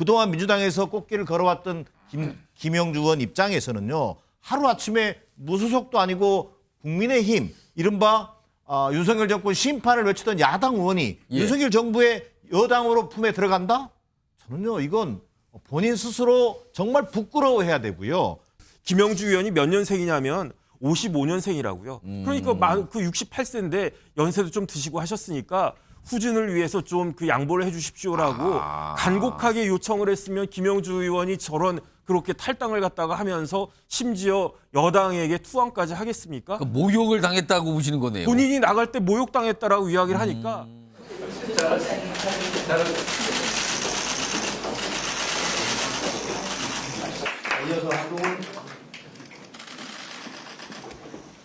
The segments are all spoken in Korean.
그동안 민주당에서 꽃길을 걸어왔던 김영주 의원 입장에서는요. 하루아침에 무소속도 아니고 국민의힘 이른바 윤석열 정권 심판을 외치던 야당 의원이 윤석열 정부의 여당으로 품에 들어간다? 저는요. 이건 본인 스스로 정말 부끄러워해야 되고요. 김영주 의원이 몇 년생이냐면 55년생이라고요. 그러니까 그 68세인데 연세도 좀 드시고 하셨으니까 후진을 위해서 좀 그 양보를 해 주십시오라고 간곡하게 요청을 했으면 김영주 의원이 저런 그렇게 탈당을 갖다가 하면서 심지어 여당에게 투항까지 하겠습니까? 그러니까 모욕을 당했다고 보시는 거네요. 본인이 나갈 때 모욕당했다라고 이야기를 하니까 이어서 한동훈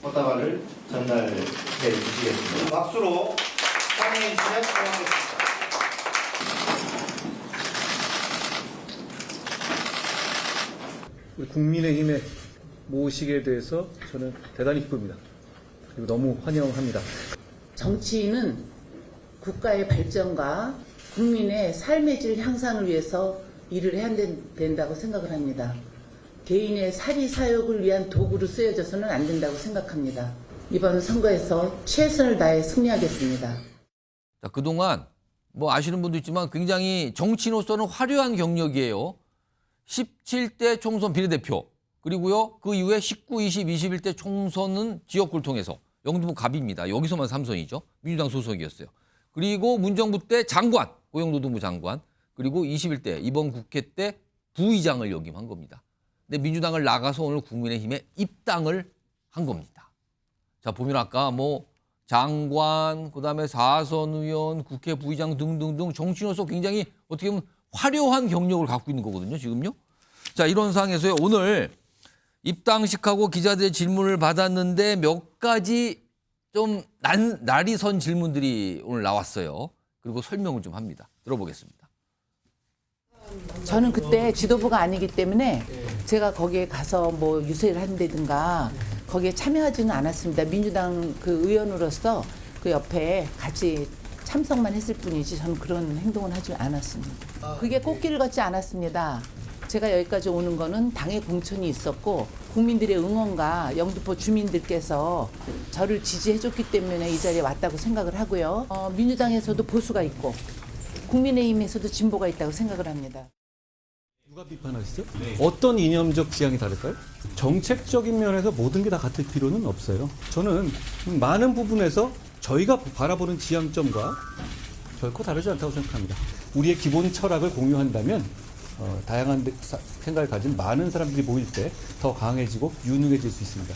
꽃다발을 전달해 주시겠습니다. 박수로 환영해 주시면 고맙겠습니다. 우리 국민의힘에 모시게 돼서 저는 대단히 기쁩니다. 그리고 너무 환영합니다. 정치인은 국가의 발전과 국민의 삶의 질 향상을 위해서 일을 해야 된다고 생각을 합니다. 개인의 사리 사욕을 위한 도구로 쓰여져서는 안 된다고 생각합니다. 이번 선거에서 최선을 다해 승리하겠습니다. 자, 그동안 뭐 아시는 분도 있지만 굉장히 정치인으로서는 화려한 경력이에요. 17대 총선 비례대표, 그리고요 그 이후에 19, 20, 21대 총선은 지역구를 통해서 영등포 갑입니다. 여기서만 3선이죠. 민주당 소속이었어요. 그리고 문정부 때 장관, 고용노동부 장관, 그리고 21대 이번 국회 때 부의장을 역임한 겁니다. 근데 민주당을 나가서 오늘 국민의힘에 입당을 한 겁니다. 자, 보면 아까 뭐 장관, 그다음에 4선 의원, 국회 부의장 등등등 정치인으로서 굉장히 어떻게 보면 화려한 경력을 갖고 있는 거거든요, 지금요. 자, 이런 상황에서요, 오늘 입당식하고 기자들의 질문을 받았는데 몇 가지 좀 날이 선 질문들이 오늘 나왔어요. 그리고 설명을 좀 합니다. 들어보겠습니다. 저는 그때 지도부가 아니기 때문에 제가 거기에 가서 뭐 유세를 한다든가 거기에 참여하지는 않았습니다. 민주당 그 의원으로서 그 옆에 같이 참석만 했을 뿐이지 저는 그런 행동은 하지 않았습니다. 그게 꽃길을 걷지 않았습니다. 제가 여기까지 오는 거는 당의 공천이 있었고 국민들의 응원과 영등포 주민들께서 저를 지지해줬기 때문에 이 자리에 왔다고 생각을 하고요. 민주당에서도 보수가 있고 국민의힘에서도 진보가 있다고 생각을 합니다. 누가 비판하시죠? 어떤 이념적 지향이 다를까요? 정책적인 면에서 모든 게 다 같을 필요는 없어요. 저는 많은 부분에서 저희가 바라보는 지향점과 결코 다르지 않다고 생각합니다. 우리의 기본 철학을 공유한다면 다양한 생각을 가진 많은 사람들이 모일 때 더 강해지고 유능해질 수 있습니다.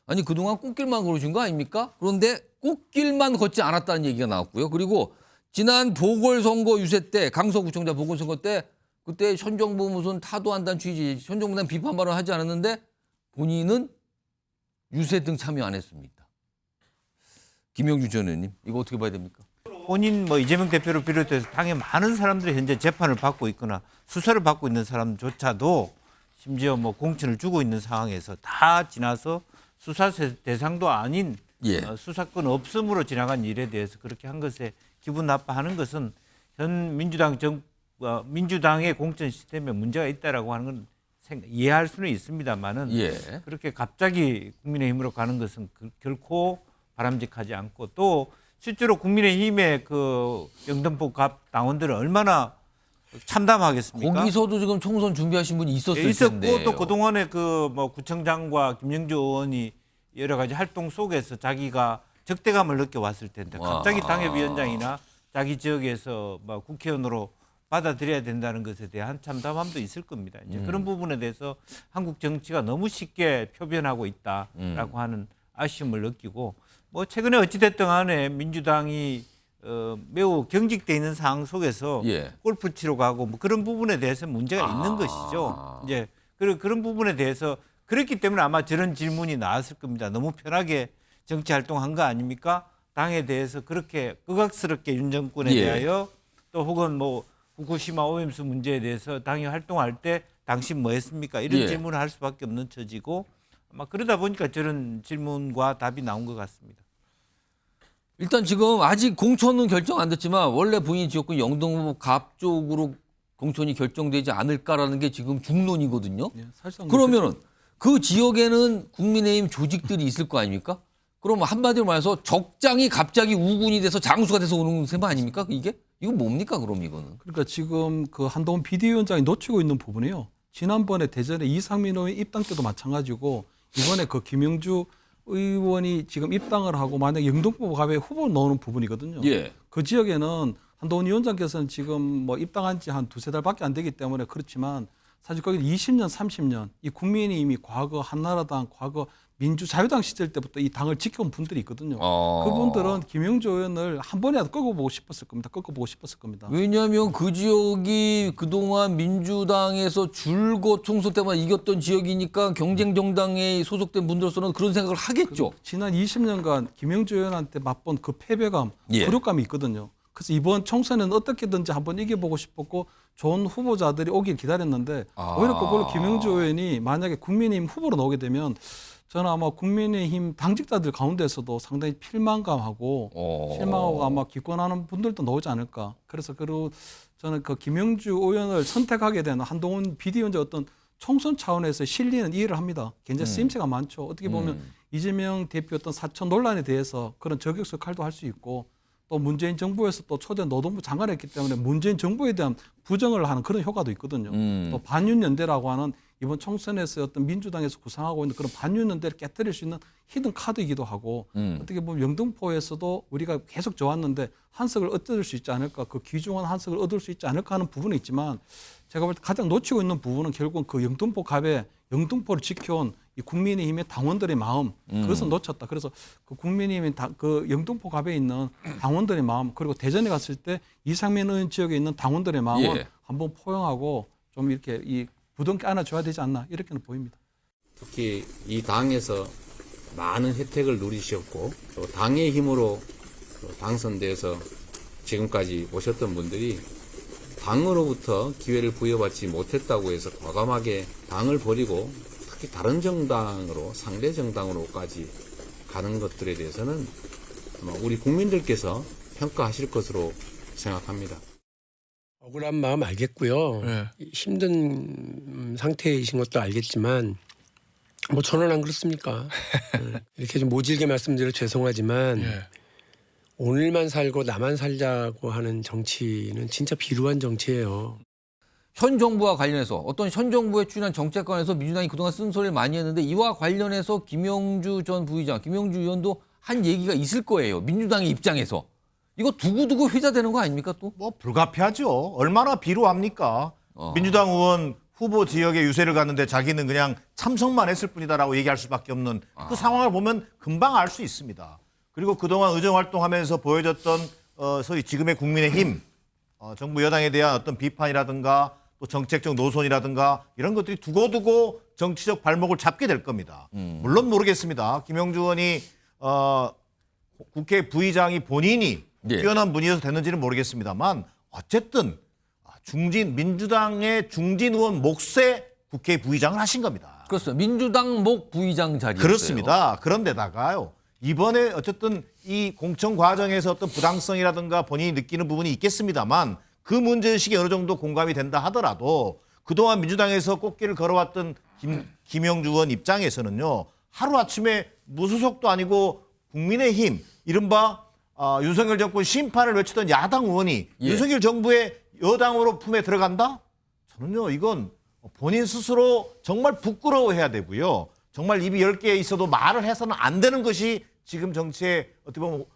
아니, 그동안 꽃길만 걸으신 거 아닙니까? 그런데 꽃길만 걷지 않았다는 얘기가 나왔고요. 그리고 지난 보궐선거 유세 때, 강서구청장 보궐선거 때 그때 현 정부 무슨 타도한다는 취지, 현 정부에 대한 비판 발언을 하지 않았는데 본인은 유세 등 참여 안 했습니다. 김영주 전 의원님, 이거 어떻게 봐야 됩니까? 본인 뭐 이재명 대표를 비롯해서 당에 많은 사람들이 현재 재판을 받고 있거나 수사를 받고 있는 사람조차도 심지어 뭐 공천을 주고 있는 상황에서 다 지나서 수사 대상도 아닌 수사권 없음으로 지나간 일에 대해서 그렇게 한 것에 기분 나빠하는 것은 현 민주당의 공천 시스템에 문제가 있다라고 하는 건 이해할 수는 있습니다만은 그렇게 갑자기 국민의힘으로 가는 것은 결코 바람직하지 않고 또 실제로 국민의힘의 그 영등포 갑 당원들은 얼마나 참담하겠습니까? 거기서도 지금 총선 준비하신 분이 있었을 있었고 텐데. 또 그동안에 그 뭐 구청장과 김영주 의원이 여러 가지 활동 속에서 자기가 적대감을 느껴왔을 텐데 갑자기 당협위원장이나 자기 지역에서 뭐 국회의원으로 받아들여야 된다는 것에 대한 참담함도 있을 겁니다. 이제 그런 부분에 대해서 한국 정치가 너무 쉽게 표변하고 있다라고 하는 아쉬움을 느끼고 뭐 최근에 어찌됐든 간에 민주당이 매우 경직돼 있는 상황 속에서 골프 치러 가고 뭐 그런 부분에 대해서 문제가 있는 것이죠. 이제 그런 부분에 대해서 그렇기 때문에 아마 저런 질문이 나왔을 겁니다. 너무 편하게 정치 활동한 거 아닙니까? 당에 대해서 그렇게 극악스럽게 윤 정권에 대하여 또 혹은 뭐 후쿠시마 오염수 문제에 대해서 당이 활동할 때 당신 뭐 했습니까? 이런 질문을 할 수밖에 없는 처지고 아마 그러다 보니까 저런 질문과 답이 나온 것 같습니다. 일단 지금 아직 공천은 결정 안 됐지만 원래 본인 지역구 영등포 갑 쪽으로 공천이 결정되지 않을까라는 게 지금 중론이거든요. 예, 사실상 그러면은 그 지역에는 국민의힘 조직들이 있을 거 아닙니까? 그럼 한마디로 말해서 적장이 갑자기 우군이 돼서 장수가 돼서 오는 셈 아닙니까? 이게? 이건 뭡니까 그럼 이거는? 그러니까 지금 그 한동훈 비대위원장이 놓치고 있는 부분이요. 지난번에 대전에 이상민 의원 입당 때도 마찬가지고 이번에 그 김영주 의원이 지금 입당을 하고 만약 영등포갑에 후보를 넣는 부분이거든요. 예. 그 지역에는 한동훈 위원장께서는 지금 뭐 입당한 지 한 두세 달밖에 안 되기 때문에 그렇지만 사실 거기 20년, 30년 이 국민의힘이 과거 한나라당, 과거 민주자유당 시절 때부터 이 당을 지켜온 분들이 있거든요. 그분들은 김영주 의원을 한 번이라도 꺾어보고 싶었을 겁니다. 꺾어보고 싶었을 겁니다. 왜냐하면 그 지역이 그동안 민주당에서 줄곧 총선 때마다 이겼던 지역이니까 경쟁 정당에 소속된 분들로서는 그런 생각을 하겠죠. 지난 20년간 김영주 의원한테 맛본 그 패배감, 예. 굴욕감이 있거든요. 그래서 이번 총선에는 어떻게든지 한번 이겨보고 싶었고 좋은 후보자들이 오길 기다렸는데 오히려 그걸로 김영주 의원이 만약에 국민의힘 후보로 나오게 되면 저는 아마 국민의힘 당직자들 가운데서도 상당히 실망감하고 실망하고 아마 기권하는 분들도 나오지 않을까. 그래서 그리고 저는 그 김영주 의원을 선택하게 된 한동훈 비대위원장 어떤 총선 차원에서 실리는 이해를 합니다. 굉장히 쓰임새가 많죠. 어떻게 보면 이재명 대표 어떤 사천 논란에 대해서 그런 저격수 역할도 할 수 있고 또 문재인 정부에서 또 초대 노동부 장관을 했기 때문에 문재인 정부에 대한 부정을 하는 그런 효과도 있거든요. 또 반윤연대라고 하는 이번 총선에서 어떤 민주당에서 구상하고 있는 그런 반윤연대를 깨뜨릴 수 있는 히든 카드이기도 하고 어떻게 보면 영등포에서도 우리가 계속 좋았는데 한석을 얻을 수 있지 않을까, 그 귀중한 한석을 얻을 수 있지 않을까 하는 부분이 있지만 제가 볼 때 가장 놓치고 있는 부분은 결국은 그 영등포 갑에 영등포를 지켜온 이 국민의힘의 당원들의 마음, 그것은 놓쳤다. 그래서 그 국민의힘의 그 영등포 갑에 있는 당원들의 마음, 그리고 대전에 갔을 때 이상민 의원 지역에 있는 당원들의 마음을 예. 한번 포용하고 좀 이렇게 이 부둥켜 안아줘야 되지 않나 이렇게는 보입니다. 특히 이 당에서 많은 혜택을 누리셨고 또 당의 힘으로 당선돼서 지금까지 오셨던 분들이 당으로부터 기회를 부여받지 못했다고 해서 과감하게 당을 버리고 특히 다른 정당으로 상대 정당으로까지 가는 것들에 대해서는 아마 우리 국민들께서 평가하실 것으로 생각합니다. 억울한 마음 알겠고요. 힘든 상태이신 것도 알겠지만 뭐 저는 안 그렇습니까? 이렇게 좀 모질게 말씀드려 죄송하지만 오늘만 살고 나만 살자고 하는 정치는 진짜 비루한 정치예요. 현 정부와 관련해서 어떤 현 정부에 추진한 정책관에서 민주당이 그동안 쓴소리를 많이 했는데 이와 관련해서 김영주 전 부의장, 김영주 의원도 한 얘기가 있을 거예요. 민주당의 입장에서. 이거 두고두고 회자되는 거 아닙니까 또? 뭐 불가피하죠. 얼마나 비루합니까? 민주당 의원 후보 지역에 유세를 갔는데 자기는 그냥 참석만 했을 뿐이다라고 얘기할 수밖에 없는 그 상황을 보면 금방 알 수 있습니다. 그리고 그동안 의정활동하면서 보여줬던 소위 지금의 국민의힘 정부 여당에 대한 어떤 비판이라든가 또 정책적 노선이라든가 이런 것들이 두고두고 정치적 발목을 잡게 될 겁니다. 물론 모르겠습니다. 김영주 의원이 국회 부의장이 본인이 뛰어난 분이어서 됐는지는 모르겠습니다만 어쨌든 민주당의 중진 의원 몫의 국회 부의장을 하신 겁니다. 그렇습니다. 민주당 목 부의장 자리였어요. 그렇습니다. 그런데다가요. 이번에 어쨌든 이 공천 과정에서 어떤 부당성이라든가 본인이 느끼는 부분이 있겠습니다만 그 문제의식이 어느 정도 공감이 된다 하더라도 그동안 민주당에서 꽃길을 걸어왔던 김영주 의원 입장에서는요. 하루아침에 무소속도 아니고 국민의힘 이른바 윤석열 정권 심판을 외치던 야당 의원이 윤석열 정부의 여당으로 품에 들어간다? 저는요. 이건 본인 스스로 정말 부끄러워해야 되고요. 정말 입이 10개 있어도 말을 해서는 안 되는 것이 지금 정치의 어떻게 보면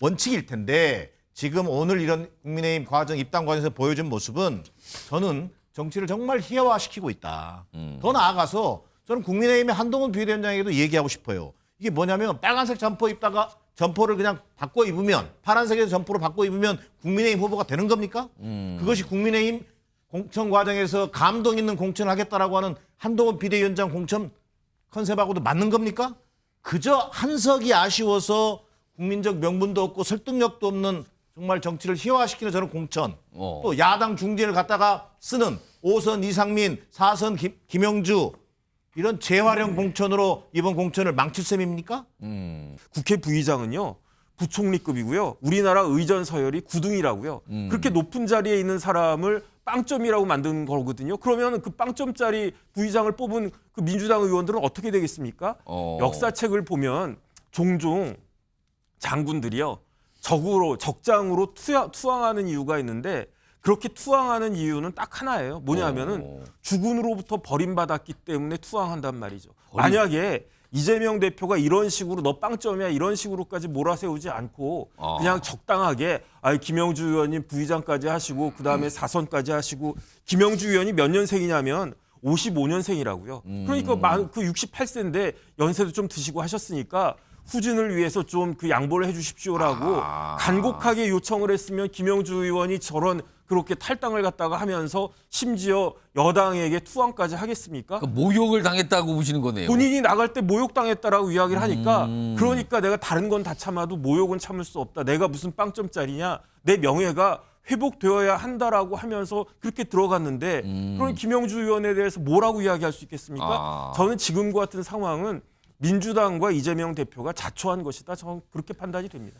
원칙일 텐데 지금 오늘 이런 국민의힘 과정 입당 과정에서 보여준 모습은 저는 정치를 정말 희화화시키고 있다. 더 나아가서 저는 국민의힘의 한동훈 비대위원장에게도 얘기하고 싶어요. 이게 뭐냐면 빨간색 점퍼 입다가 점퍼를 그냥 바꿔 입으면 파란색에서 점퍼로 바꿔 입으면 국민의힘 후보가 되는 겁니까? 그것이 국민의힘 공천 과정에서 감동 있는 공천을 하겠다라고 하는 한동훈 비대위원장 공천 컨셉하고도 맞는 겁니까? 그저 한석이 아쉬워서 국민적 명분도 없고 설득력도 없는 정말 정치를 희화화시키는 저런 공천. 또 야당 중진을 갖다가 쓰는 5선 이상민, 4선 김영주 이런 재활용 공천으로 이번 공천을 망칠 셈입니까? 국회 부의장은요. 부총리급이고요. 우리나라 의전 서열이 9등이라고요. 그렇게 높은 자리에 있는 사람을 빵점이라고 만든 거거든요. 그러면 그 빵점짜리 부의장을 뽑은 그 민주당 의원들은 어떻게 되겠습니까? 역사책을 보면 종종 장군들이요 적장으로 투항하는 이유가 있는데 그렇게 투항하는 이유는 딱 하나예요. 뭐냐면은 주군으로부터 버림받았기 때문에 투항한단 말이죠. 만약에 이재명 대표가 이런 식으로 너 빵점이야 이런 식으로까지 몰아세우지 않고 그냥 적당하게 김영주 의원님 부의장까지 하시고 그다음에 4선까지 하시고 김영주 의원이 몇 년생이냐면 55년생이라고요. 그러니까 그 68세인데 연세도 좀 드시고 하셨으니까 후진을 위해서 좀 그 양보를 해 주십시오라고 간곡하게 요청을 했으면 김영주 의원이 저런 그렇게 탈당을 갖다가 하면서 심지어 여당에게 투항까지 하겠습니까? 그러니까 모욕을 당했다고 보시는 거네요. 본인이 나갈 때 모욕당했다라고 이야기를 하니까 그러니까 내가 다른 건 다 참아도 모욕은 참을 수 없다. 내가 무슨 빵점짜리냐. 내 명예가 회복되어야 한다라고 하면서 그렇게 들어갔는데 그럼 김영주 의원에 대해서 뭐라고 이야기할 수 있겠습니까? 저는 지금과 같은 상황은 민주당과 이재명 대표가 자초한 것이다. 저는 그렇게 판단이 됩니다.